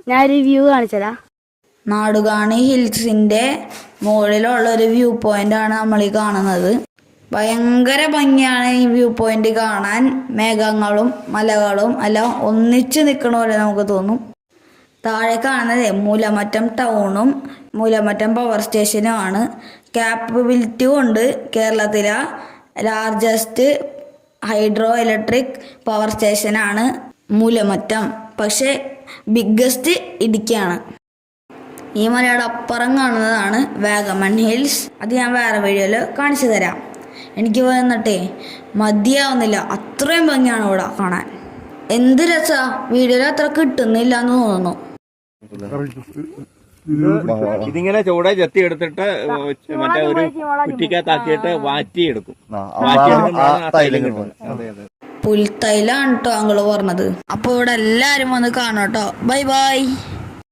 ഞാൻ വ്യൂ കാണിച്ചതാ. നാടുകാണി ഹിൽസിന്റെ മുകളിലുള്ള ഒരു വ്യൂ പോയിന്റ് ആണ് നമ്മൾ ഈ കാണുന്നത്. ഭയങ്കര ഭംഗിയാണ് ഈ വ്യൂ പോയിന്റ് കാണാൻ. മേഘങ്ങളും മലകളും എല്ലാം ഒന്നിച്ച് നിൽക്കണ പോലെ നമുക്ക് തോന്നും. താഴെ കാണുന്നത് മൂലമറ്റം ടൗണും മൂലമറ്റം പവർ സ്റ്റേഷനും ആണ്. ക്യാപ്പബിലിറ്റി കൊണ്ട് കേരളത്തിലെ ലാർജസ്റ്റ് ഹൈഡ്രോ ഇലക്ട്രിക് പവർ സ്റ്റേഷനാണ് മൂലമറ്റം. പക്ഷേ ബിഗ്ഗസ്റ്റ് ഇടുക്കിയാണ്. ഈ മലയുടെ അപ്പുറം കാണുന്നതാണ് വാഗമൺ ഹിൽസ്. അത് ഞാൻ വേറെ വീഡിയോയിൽ കാണിച്ചു തരാം. എനിക്ക് വന്നിട്ടേ മതിയാവുന്നില്ല, അത്രയും ഭംഗിയാണ് ഇവിടെ കാണാൻ. എന്ത് രസാ, വീഡിയോയിൽ അത്ര കിട്ടുന്നില്ല എന്ന് തോന്നുന്നു. ഇതിങ്ങനെ ചൂടെ ചെത്തി എടുത്തിട്ട് മറ്റേ ഒരു കുറ്റിക്കകത്താക്കിയിട്ട് വാറ്റിയെടുക്കും. പുൽത്തൈലാണ് കേട്ടോ അങ്ങള് പറഞ്ഞത്. അപ്പൊ ഇവിടെ എല്ലാരും വന്ന് കാണാം കേട്ടോ. Bye bye.